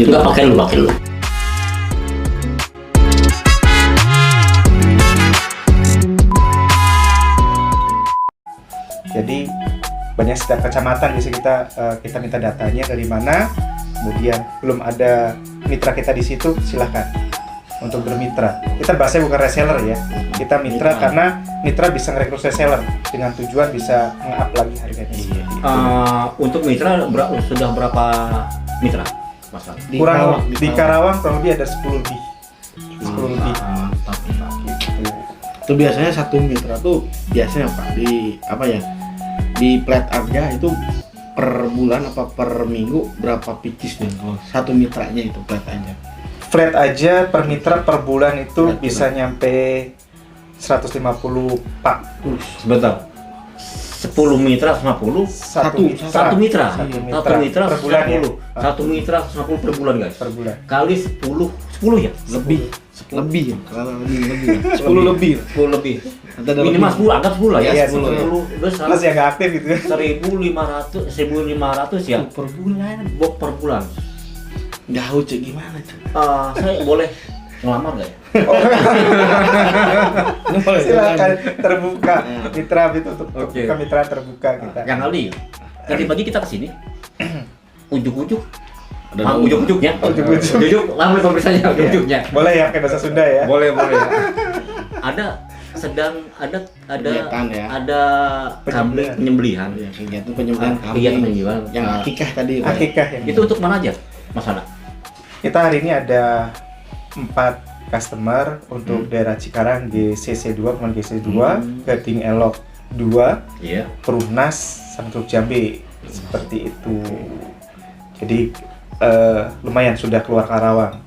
gitu. Enggak, pakai dulu. Jadi banyak setiap kecamatan bisa kita minta datanya dari mana, kemudian belum ada mitra kita di situ, silahkan untuk bermitra. Kita bahasanya bukan reseller ya, kita mitra karena mitra bisa ngerekrut reseller dengan tujuan bisa nge-up lagi harganya. Untuk mitra sudah berapa mitra, Mas? Di Karawang kurang lebih ada 10 lebih. 10 lebih. Gitu. Itu biasanya satu mitra tuh biasanya Pak di plat harga itu per bulan apa per minggu berapa picis nih kalau satu mitranya itu plat aja? Flat aja per mitra per bulan itu Flat bisa nyampe 150 Pak. Sebentar. 10 mitra 50. Satu mitra per bulan ya? 150. Satu mitra 150 per bulan, guys. Per bulan. Kali 10 ya? Lebih ya, karena lebih 10 lebih. Minimal 10, anggap 10 lah ya. Iya, 10. Plus yang nggak aktif gitu. 1.500 ya per bulan. Jauh cek gimana cek? Saya boleh ngelamar nggak ya? Silakan terbuka mitra itu untuk kemitraan terbuka kita. Yang kali nanti pagi kita kesini ujuk-ujuk ujuk-ujuknya lama pemirsaanya ujuk-ujuknya boleh ya pakai bahasa Sunda ya? boleh ada Kegiatan ya. ada kambing penyembelihan Ya, kegiatan penyembelihan kegiatan penyembelihan yang akikah tadi Pak. Akikah yang itu untuk mana aja, Mas Ana? kita hari ini ada 4 customer untuk daerah Cikarang GCC 2, Peman GCC 2, Gading Elok 2, Iya. Perumnas, sama Teluk Jambe seperti itu. Jadi lumayan sudah keluar Karawang.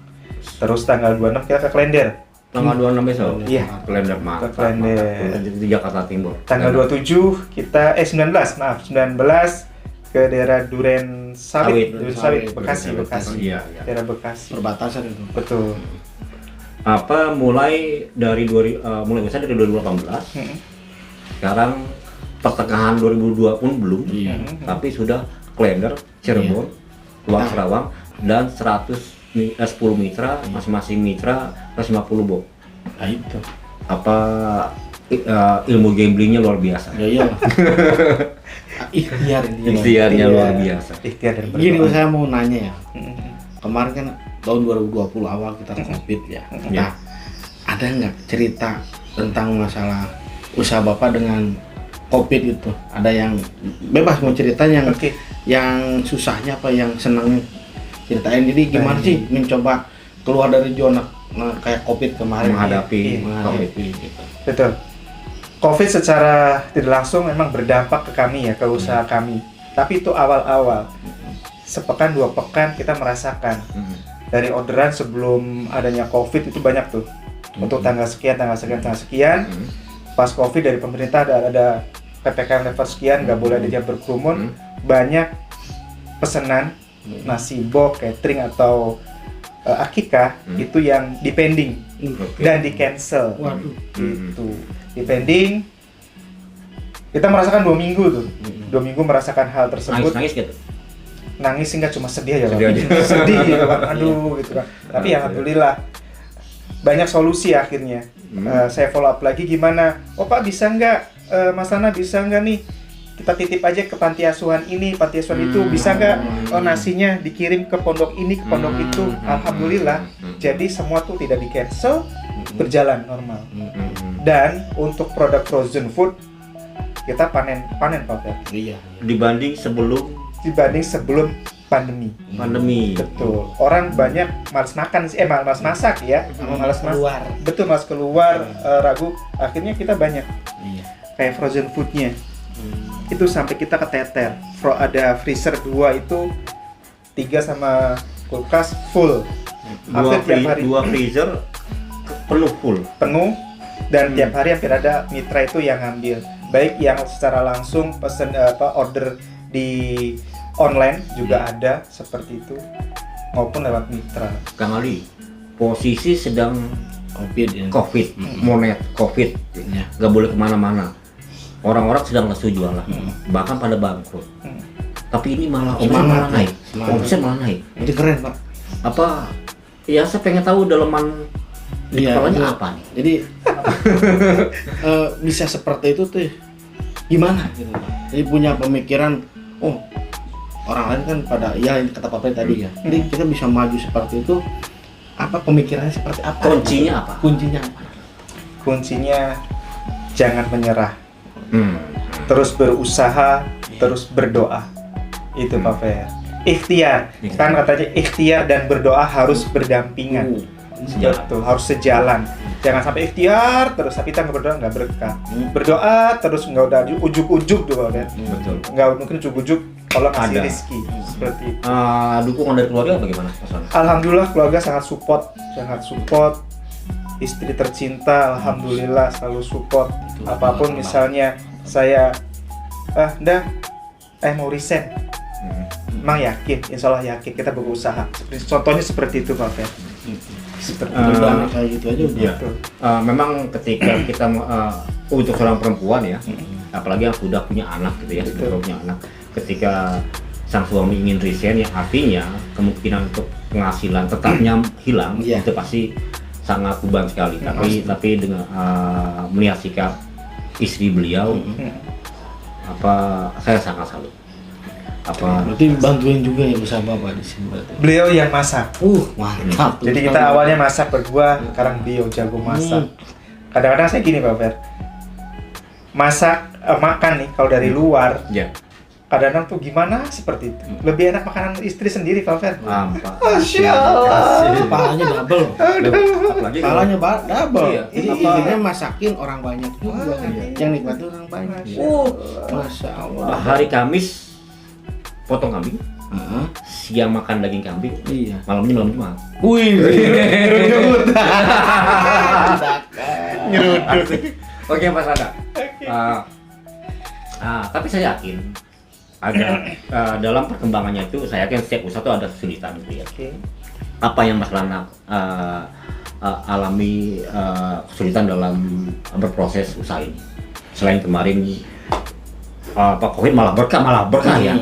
Terus tanggal 26 kita ke Klender. Tanggal 26 besok? Iya. Klender mah. Ke Klender. Di Jakarta Timur. Tanggal 27 kita 19 ke daerah Duren Sawit, Bekasi. Iya. Daerah Bekasi. Perbatasan itu. Betul. Mulai dari mulai besar dari 2018. Sekarang pertengahan 2020 pun belum. Iya. Tapi sudah Klender, Cirebon, Luar Karawang dan 10 mitra, masing-masing mitra 150 box. Nah itu. Apa ilmu gamblingnya luar biasa. Ya iyalah. Ikhtiarnya luar biasa. Ikhtiar dan Gini berdoa. saya mau nanya ya. Kemarin kan tahun 2020 awal kita Covid ya. Nah, ada nggak cerita tentang masalah usaha Bapak dengan Covid itu? Ada yang bebas mau cerita yang yang susahnya apa yang senangnya ceritain. Jadi gimana sih mencoba keluar dari zona kayak Covid kemarin menghadapi Covid gitu. Betul. Covid secara tidak langsung memang berdampak ke kami ya, ke usaha kami. Tapi itu awal-awal. Sepekan 2 pekan kita merasakan. Dari orderan sebelum adanya Covid itu banyak tuh. Untuk tanggal sekian. Pas Covid dari pemerintah ada PPKM level sekian, nggak boleh ada jam berkerumun. Banyak pesanan nasi box, catering atau akikah itu yang dipending dan di cancel. Waduh. Gitu. Dipending. Kita merasakan 2 minggu tuh. 2 minggu merasakan hal tersebut. Nangis gitu. Nangis sih nggak cuma sedih aja, Sedih aja. sedih gitu kan, aduh gitu kan. Tapi alhamdulillah banyak solusi akhirnya. Saya follow up lagi gimana? Oh Pak bisa nggak, Mas Ana bisa nggak nih? Kita titip aja ke panti asuhan ini, panti asuhan itu bisa nggak? Oh nasinya dikirim ke pondok ini, ke pondok itu. Alhamdulillah. Jadi semua tuh tidak di cancel, berjalan normal. Dan untuk produk frozen food kita panen Pak Fer. Iya. Dibanding sebelum pandemi. Betul. Orang banyak malas makan sih, malas masak ya. Malas keluar. Betul, malas keluar, ragu. Akhirnya kita banyak. Iya. Kayak frozen foodnya. Itu sampai kita keteter. Ada freezer 2 itu 3 sama kulkas full. Hampir tiap hari. 2 freezer penuh. Dan tiap hari hampir ada mitra itu yang ngambil. Baik yang secara langsung pesen order di online juga ada seperti itu maupun lewat mitra. Kang Ali, posisi sedang Covid, monet Covid, nggak boleh kemana-mana. Orang-orang sedang lesu jualan, bahkan pada bangkrut. Tapi ini malah omset malah naik. Itu keren Pak. apa ya saya pengen tahu daleman kepalanya apa nih. Jadi bisa seperti itu tuh gimana gitu. Jadi punya pemikiran, oh orang lain kan pada ya kata Pak tadi ya. Jadi kita bisa maju seperti itu, apa pemikirannya seperti apa? Kuncinya apa? Kuncinya apa? Kuncinya jangan menyerah. Terus berusaha, terus berdoa. Itu Pak Fer. Ikhtiar. Kan katanya ikhtiar dan berdoa harus berdampingan. Betul, harus sejalan. Jangan sampai ikhtiar terus tapi kita nggak berdoa nggak berkah. Berdoa terus nggak udah ujuk-ujuk doa kan. Betul. Nggak mungkin ujuk-ujuk kalau kasih rezeki seperti itu. Dukungan dari keluarga bagaimana Mas Wana? Alhamdulillah keluarga sangat support. Istri tercinta alhamdulillah selalu support. Apapun misalnya saya mau resign. Emang yakin, insya Allah yakin kita berusaha. Contohnya seperti itu Pak Fer. Seperti kayak gitu aja udah. Memang ketika kita untuk seorang perempuan ya, apalagi yang sudah punya anak gitu ya, sudah punya anak, ketika sang suami ingin resign ya artinya kemungkinan untuk penghasilan tetapnya hilang, itu pasti sangat beban sekali. Tapi dengan melihat sikap istri beliau, saya sangat salut. Berarti bantuin juga ya usaha Bapak di sini berarti. Beliau yang masak. Mantap. Jadi kita awalnya masak berdua, sekarang beliau jago masak. Kadang-kadang saya gini Pak Fer. Masak makan nih kalau dari luar. Kadang-kadang tuh gimana seperti itu. Lebih enak makanan istri sendiri Pak Fer. Masya Allah. Kepalanya double. Kepalanya double. Jadi istrinya masakin orang banyak juga. Yang nikmatin orang banyak. Masya Allah. Hari Kamis potong kambing, siang makan daging kambing, malamnya malam Jumat. Nyeruduk. Oke Mas Ada. Tapi saya yakin ada dalam perkembangannya itu, saya yakin setiap usaha itu ada kesulitan gitu ya. Apa yang Mas Lana alami kesulitan dalam berproses usaha ini? Selain kemarin COVID malah berkah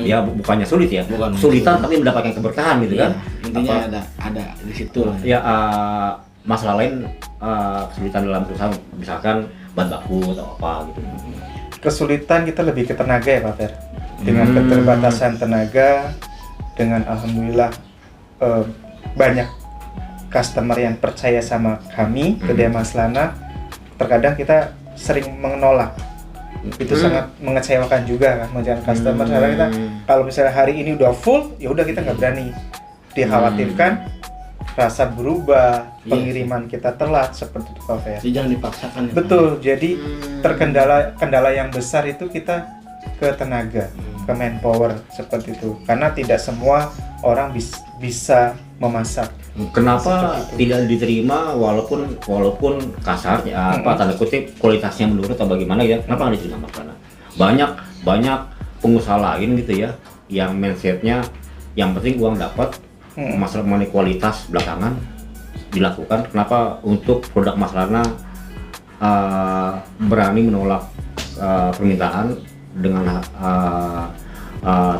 ya bukannya sulit ya, kesulitan tapi mendapatkan keberkahan gitu kan. Intinya ada di situ ya. Masalah lain kesulitan dalam usaha misalkan bahan baku atau apa gitu. Kesulitan kita lebih ke tenaga ya Pak Fer. Dengan keterbatasan tenaga, dengan alhamdulillah banyak customer yang percaya sama kami, kedai Mas Lana. Terkadang kita sering menolak. Itu sangat mengecewakan juga kan, menjalankan customer. Karena kita kalau misalnya hari ini udah full, ya udah kita nggak berani. Dikhawatirkan rasa berubah, pengiriman kita telat seperti itu Pak Fer. Jangan dipaksakan. Betul. Jadi kendala yang besar itu kita ke tenaga, ke manpower seperti itu. Karena tidak semua orang bisa memasak. Kenapa tidak diterima walaupun kasar ya, tanda kutip kualitasnya menurut atau bagaimana ya? Kenapa nggak diterima Mas Lana? Banyak pengusaha lain gitu ya yang mindsetnya yang penting uang dapat, masalah mengenai kualitas belakangan dilakukan. Kenapa untuk produk Mas Lana berani menolak permintaan dengan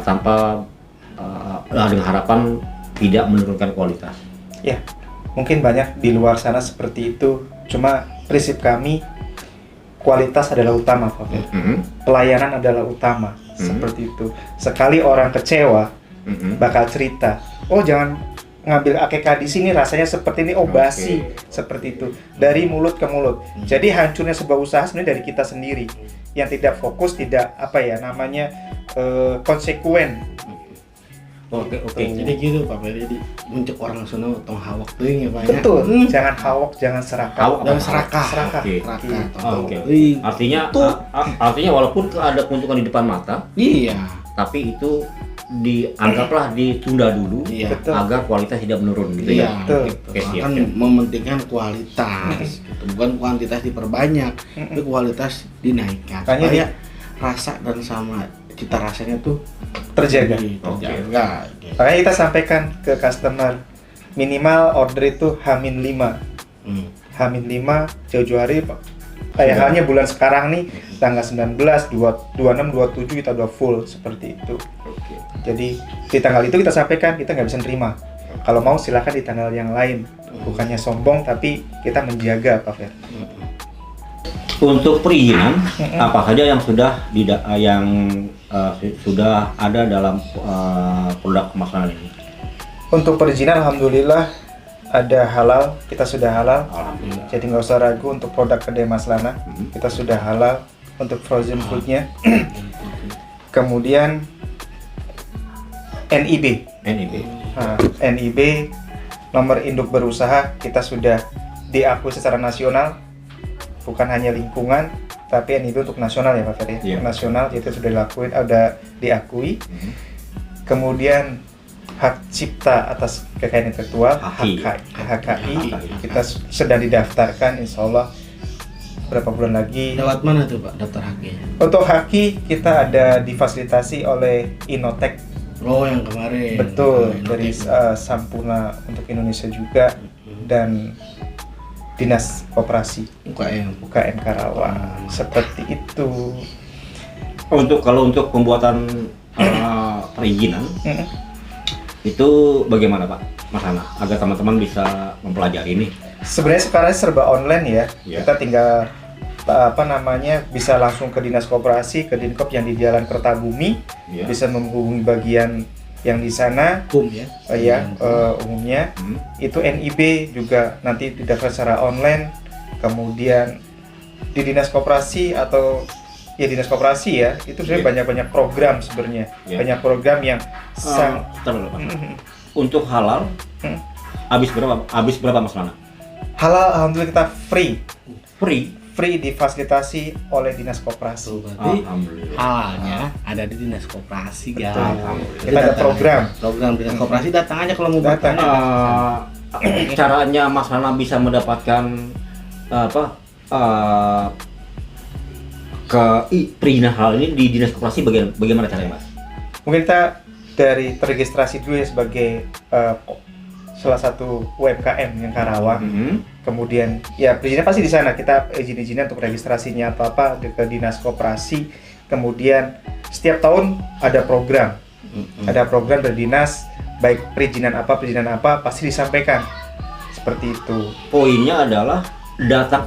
tanpa dengan harapan tidak menurunkan kualitas? Ya, mungkin banyak di luar sana seperti itu. Cuma prinsip kami kualitas adalah utama, Pak. Pelayanan adalah utama, seperti itu. Sekali orang kecewa, bakal cerita, oh jangan ngambil akekah di sini rasanya seperti ini, oh basi, seperti itu. Dari mulut ke mulut. Jadi hancurnya sebuah usaha sebenarnya dari kita sendiri yang tidak fokus, tidak konsekuen. Oke. Jadi gitu Pak Ferry, jadi untuk orang sana tong hawak teuing ya Pak. Betul. Jangan hawak, jangan serakah. Jangan serakah. Oke. Artinya walaupun ada keuntungan di depan mata, tapi itu dianggaplah ditunda dulu agar kualitas tidak menurun gitu ya. Kan mementingkan kualitas, gitu. Bukan kuantitas diperbanyak, tapi kualitas dinaikkan. Supaya rasa dan sama cita rasanya tuh terjaga. Makanya kita sampaikan ke customer minimal order itu H-5. H-5 jauh-jauh hari kayak halnya bulan sekarang nih tanggal 19, 26, 27 kita udah full seperti itu. Jadi di tanggal itu kita sampaikan kita nggak bisa nerima. Kalau mau silakan di tanggal yang lain. Bukannya sombong, tapi kita menjaga Pak Fer. Untuk perizinan, apa saja yang sudah sudah ada dalam produk kemasan ini? Untuk perizinan, alhamdulillah ada halal, kita sudah halal. Alhamdulillah. Jadi nggak usah ragu untuk produk kedai Mas Lana, kita sudah halal untuk frozen foodnya. Kemudian NIB, NIB nomor induk berusaha kita sudah diakui secara nasional, bukan hanya lingkungan, tapi NIB untuk nasional ya Pak Ferry. Yeah. Nasional itu sudah dilakuin, sudah diakui. Kemudian hak cipta atas kekayaan intelektual HKI kita sedang didaftarkan, insya Allah berapa bulan lagi. Lewat mana tuh Pak daftar haknya? Untuk haki kita ada difasilitasi oleh Innotek. Oh yang kemarin. Betul, Oh, dari Sampurna untuk Indonesia juga dan Dinas Koperasi UKM Karawang. Seperti itu. Kalau untuk pembuatan perizinan itu bagaimana Pak Mas Hana, agar teman-teman bisa mempelajari ini? Sebenarnya sekarang serba online ya. Yeah. Kita tinggal bisa langsung ke Dinas Koperasi, ke Dinkop yang di Jalan Kertabumi, Yeah. bisa menghubungi bagian yang di sana. Umumnya itu NIB juga nanti didaftar secara online. Kemudian di Dinas Koperasi atau ya Dinas Koperasi ya, itu sebenarnya banyak program sebenarnya. Yeah. Banyak program yang Untuk halal habis berapa Mas Lana? halal alhamdulillah kita free difasilitasi oleh Dinas Koperasi. Berarti Alhamdulillah. halalnya ada di Dinas Koperasi guys. Kita ada program Dinas Koperasi, datang aja kalau mau Datang. bertanya. Caranya Mas Lana bisa mendapatkan perizinan halal ini di Dinas Koperasi, bagaimana caranya Mas? mungkin kita dari terregistrasi dulu ya sebagai salah satu UMKM yang Karawang. Kemudian ya perizinannya pasti di sana, kita izin-izinnya untuk registrasinya atau apa ke Dinas Koperasi. Kemudian setiap tahun ada program dari dinas, baik perizinan apa pasti disampaikan seperti itu. Poinnya adalah datang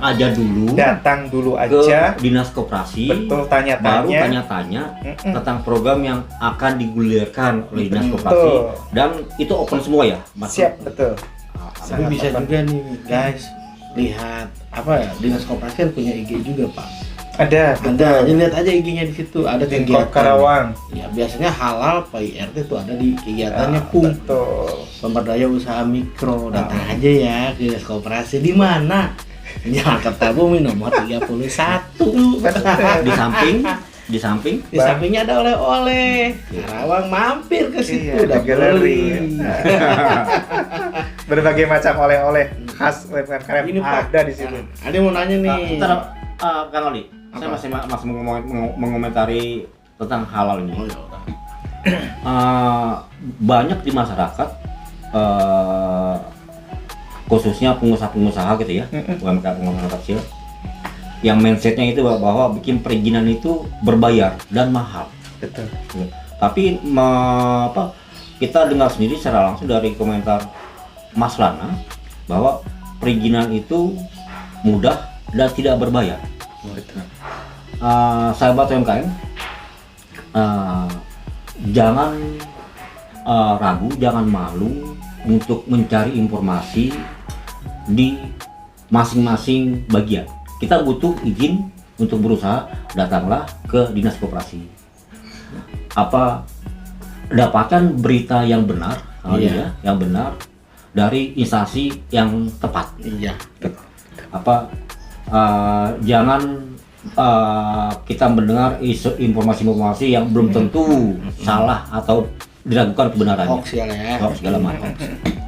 dulu aja ke Dinas Koperasi. betul, Baru tanya-tanya tanya tentang program yang akan digulirkan oleh Dinas Koperasi, dan itu open semua ya Mas? siap, betul. Tapi Sangat bisa open. juga nih guys, lihat Dinas Koperasi kan punya IG juga Pak. Ada Aja lihat aja IG-nya di situ, ada Dinkop kegiatan. Karawang. Ya biasanya halal PIRT itu ada di kegiatannya Pung. Betul. Pemberdayaan usaha mikro, datang aja ya ke Dinas Koperasi di mana? Jalan Kertabumi nomor 31. Di samping Di sampingnya ada oleh-oleh. Karawang mampir ke situ, Iya, udah ada galeri. beli. Berbagai macam oleh-oleh khas UMKM Ini Pak, ada di situ. ada yang mau nanya nih. Kang Oli, saya masih mengomentari tentang halal ini. Oh, ya udah. Banyak di masyarakat, khususnya pengusaha-pengusaha gitu ya, UMKM pengusaha kecil, yang mindsetnya itu bahwa bikin perizinan itu berbayar dan mahal. Betul. Tapi kita dengar sendiri secara langsung dari komentar Mas Lana bahwa perizinan itu mudah dan tidak berbayar. Betul. Sahabat UMKM, jangan ragu, jangan malu untuk mencari informasi di masing-masing bagian. Kita butuh izin untuk berusaha, datanglah ke Dinas Koperasi. Dapatkan berita yang benar, yang benar dari instansi yang tepat. Iya. Jangan kita mendengar informasi-informasi yang belum tentu salah atau diragukan kebenarannya. Hoax ya. Hoax segala macam.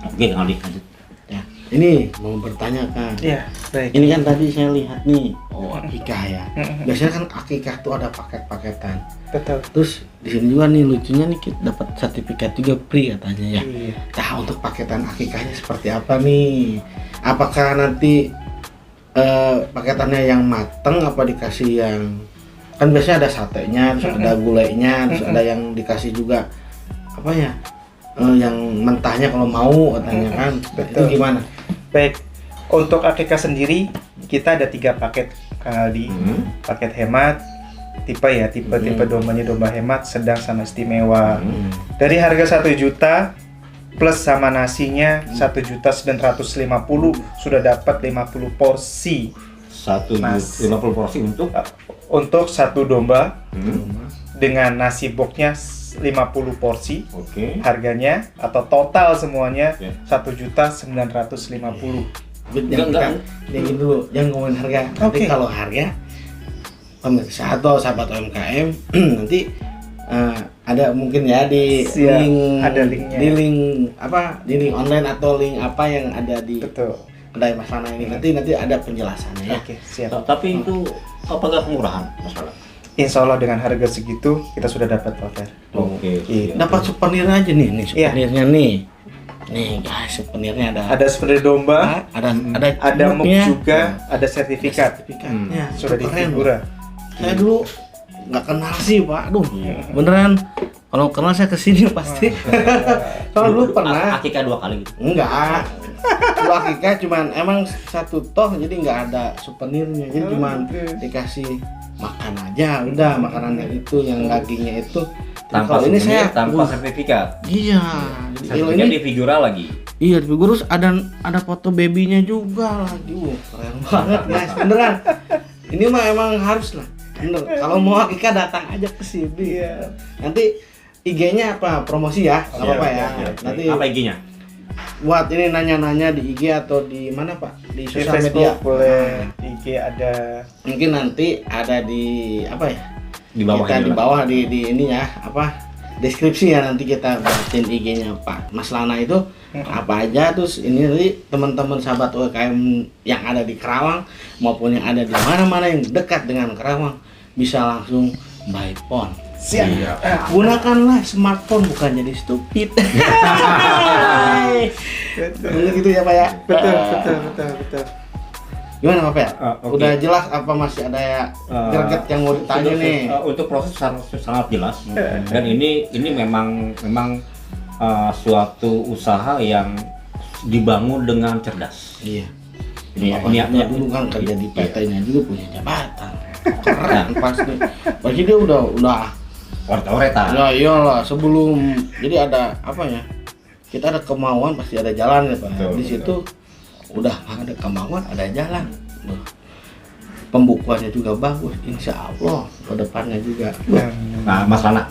Oke, lanjut. Ya. Ini mau bertanya Kang. Iya, baik. Ini kan tadi saya lihat nih, akikah ya. Biasanya kan akikah tuh ada paket-paketan. Betul. Terus di sini juga nih lucunya nih kita dapat sertifikat juga free katanya ya. Iya. Nah untuk paketan akikahnya seperti apa nih? Apakah nanti paketannya yang mateng apa dikasih yang kan biasanya ada satenya, terus ada gulainya, terus ada yang dikasih juga apa ya yang mentahnya kalau mau katanya kan. Betul. Itu gimana? Baik, untuk akikah sendiri kita ada 3 paket Kang Aldi. Paket hemat, tipe dombanya domba hemat, sedang sama istimewa. Dari harga 1 juta plus sama nasinya 1.950.000 sudah dapat 50 porsi. 50 porsi Untuk 1 domba dengan nasi boxnya 50 porsi. Oke. Harganya atau total semuanya Ya. 1.950.000. Enggak. Jangan dulu, jangan ngomongin harga. Nanti kalau harga pemirsa atau sahabat UMKM nanti ada mungkin ya di Siap, link, ada linknya. di link online atau link apa yang ada di Betul. kedai Mas Lana ini nanti ada penjelasannya ya. Oke, siap. Tapi itu apakah kemurahan masalah? Insya Allah dengan harga segitu kita sudah dapat Pak Fer. Oke. Iya. Dapat souvenir aja nih Iya. souvenirnya nih. Nih guys, souvenirnya ada Ada souvenir domba, ada muk muknya, juga, ada sertifikat. sertifikatnya. Sudah di Keren, figura. Saya dulu nggak kenal sih Pak, aduh beneran kalau kenal saya kesini pasti. Soalnya dulu pernah, Akikah 2 kali gitu. enggak, dulu akikah cuman emang 1 toh jadi nggak ada souvenirnya, jadi cuman dikasih makan aja, udah makanannya itu yang dagingnya itu. Tanpa Kalau ini saya tanpa sertifikat. iya, jadi kalau Sertifikat ini di figura lagi. iya di Gurus ada foto babynya juga lagi, keren banget guys, beneran. Ini mah emang harus lah. Bener, kalau mau akikah datang aja ke sini. Nanti IG-nya apa promosi ya, nggak apa-apa ya. Nanti Apa IG-nya? buat ini nanya-nanya di IG atau di mana Pak? Di Di sosial Facebook media. boleh, di IG ada. Mungkin nanti ada di apa ya? Di bawah Kita ini di lah. bawah di ini ya apa? Deskripsi ya, nanti kita buatin IG-nya Pak Mas Lana itu apa aja, terus ini nanti teman-teman sahabat UMKM yang ada di Kerawang maupun yang ada di mana-mana yang dekat dengan Kerawang bisa langsung buy phone. Siap. Gunakanlah smartphone bukan jadi stupid. Betul. Bener gitu ya Pak ya? Betul. Gimana Pak ya? Oke. Udah jelas apa masih ada ya greget yang mau ditanya nih? Untuk proses sangat jelas. Dan ini memang suatu usaha yang dibangun dengan cerdas. Iya. Ini Niatnya dulu kan kerja di PT-nya juga punya jabatan. Keren pasti. Berarti dia udah Orta-orta. ya iyalah sebelum jadi ada apa ya? Kita ada kemauan pasti ada jalan ya Pak. Betul, Di situ udah ada kemauan ada jalan. Pembukuannya juga bagus, insya Allah ke depannya juga. Nah, Mas Lana,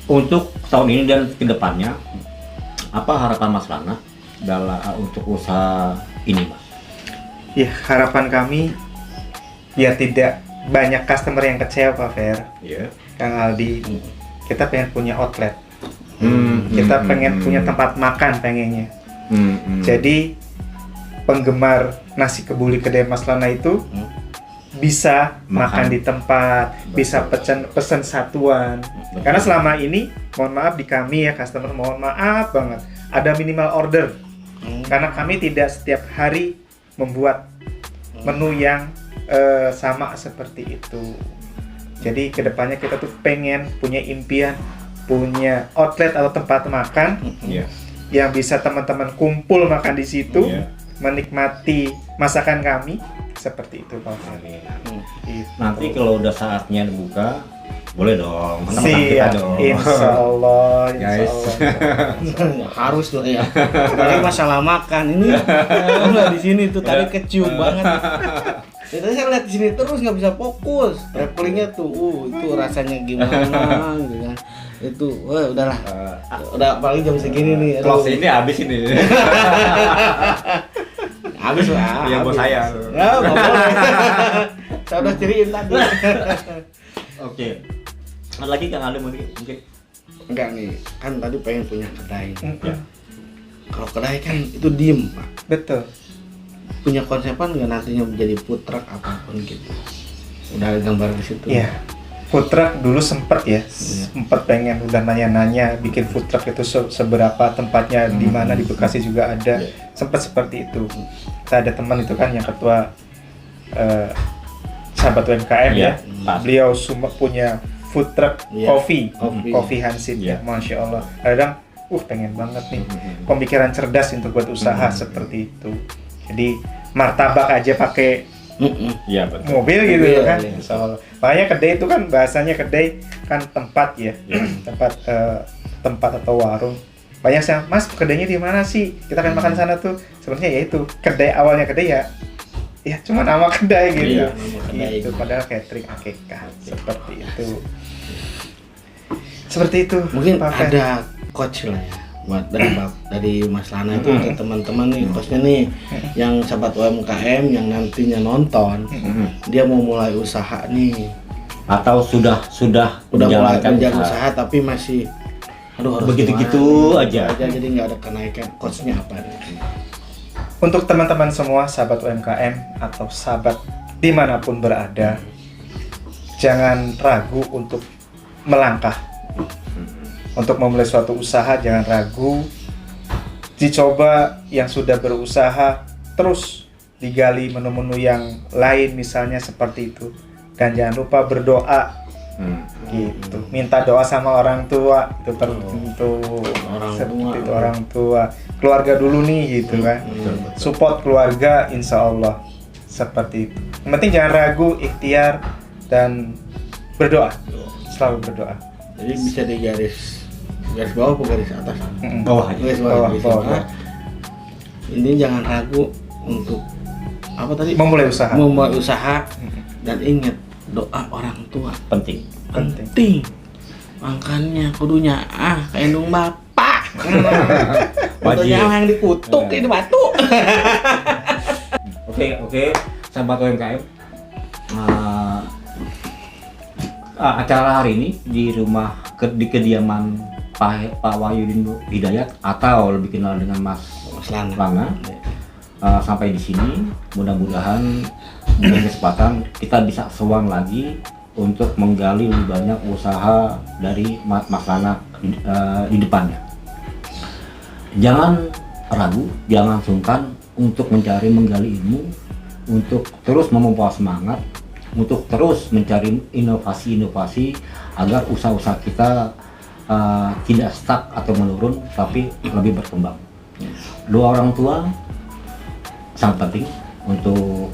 untuk tahun ini dan kedepannya, apa harapan Mas Lana dalam untuk usaha ini, Mas? Ya, harapan kami biar tidak banyak customer yang kecewa Pak Fer, Iya. Kang Aldi. Kita pengen punya outlet. Kita pengen punya tempat makan pengennya. Jadi penggemar nasi kebuli kedai Mas Lana itu bisa makan di tempat, bisa pesan satuan. Karena selama ini, mohon maaf di kami ya customer, mohon maaf banget, ada minimal order. Karena kami tidak setiap hari membuat menu yang sama seperti itu. Jadi kedepannya kita tuh pengen punya impian, punya outlet atau tempat makan yang bisa teman-teman kumpul makan di situ, menikmati masakan kami seperti itu Pak. Nanti kalau udah saatnya dibuka, boleh dong. Siap, insya Allah, Guys. Harus tuh ya. Apalagi masalah makan ini, nggak di sini tuh tadi kecium banget. Itu saya lihat di sini terus nggak bisa fokus. Travelingnya tuh, itu rasanya gimana gitu kan. Itu, wah udahlah. Udah apalagi jam segini nih. Close ini habis ini. Habis lah. Iya, bos saya. Ya, nggak boleh. Saya udah ceriin tadi. Oke. Ada lagi Kang Ali mungkin? Enggak nih, kan tadi pengen punya kedai. Kalau kedai kan itu diem Pak. Betul. Punya konsepan nggak nantinya menjadi food truck apapun gitu? Udah ada gambar di situ. Iya. Food truck dulu sempet ya, sempet pengen udah nanya-nanya bikin food truck itu seberapa tempatnya, di mana di Bekasi juga ada, sempet seperti itu. Kita ada teman itu kan yang ketua sahabat UMKM ya, beliau punya food truck Iya, kopi Hansin ya, Iya. Masya Allah. Kadang pengen banget nih pemikiran cerdas untuk buat usaha seperti itu. Jadi martabak aja pakai Iya betul. mobil gitu Mobil, kan. iya. Insya Allah. Makanya kedai itu kan bahasanya kedai kan tempat ya, tempat atau warung. Banyak yang, Mas kedainya di mana sih? Kita kan makan sana tuh. Sebenarnya ya itu kedai, awalnya kedai ya cuma nama kedai gitu. Iya, nama kedai. Gitu, padahal catering akikah seperti itu. Seperti itu. Mungkin Pak Fen. ada coach lah ya buat dari Mas Lana itu untuk teman-teman nih coachnya nih yang sahabat UMKM yang nantinya nonton dia mau mulai usaha nih Atau sudah udah mulai menjalankan menjalankan usaha tapi masih harus Begitu-gitu gimana, aja. jadi nggak ada kenaikan. Coachnya apa nih? Untuk teman-teman semua sahabat UMKM atau sahabat dimanapun berada, jangan ragu untuk melangkah. Untuk memulai suatu usaha jangan ragu, dicoba yang sudah berusaha, terus digali menu-menu yang lain misalnya seperti itu. Dan jangan lupa berdoa gitu, minta doa sama orang tua itu tertentu, Orang seperti tua. itu orang tua, keluarga dulu nih gitu kan, support keluarga insya Allah seperti itu. Yang penting jangan ragu, ikhtiar dan berdoa, selalu berdoa. Jadi bisa di garis bawah atau garis atas? Bawah aja. Garis Bawah, garis bawah. bawah. Ini jangan ragu untuk apa tadi? Memulai usaha Memulai usaha dan ingat doa orang tua Penting. penting. Makanya kudunya kayak indung bapak. Wajib. Fotonya yang dikutuk itu batu. Oke, sahabat UMKM. Acara hari ini di rumah di kediaman Pak Wahyudin Hidayat atau lebih kenal dengan Mas Lana. Sampai di sini, mudah-mudahan dengan kesempatan kita bisa sewang lagi untuk menggali lebih banyak usaha dari Mas Lana di depannya. Jangan ragu, jangan sungkan untuk menggali ilmu, untuk terus memompa semangat, untuk terus mencari inovasi-inovasi agar usaha-usaha kita tidak stuck atau menurun, tapi lebih berkembang. Doa orang tua sangat penting untuk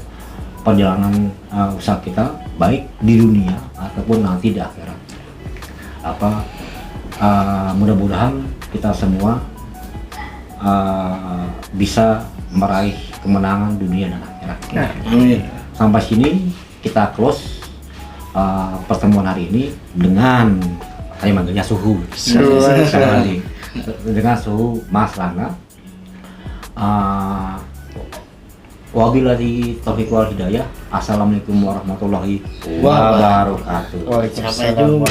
perjalanan usaha kita, baik di dunia ataupun nanti di akhirat. Mudah-mudahan kita semua bisa meraih kemenangan dunia dan akhirat. Amin. Sampai sini kita close pertemuan hari ini dengan saya manggilnya suhu. Dengan suhu Mas Lana. Wabillahi taufiq wal hidayah. Assalamualaikum warahmatullahi wabarakatuh. Waalaikumsalam. Sampai jumpa.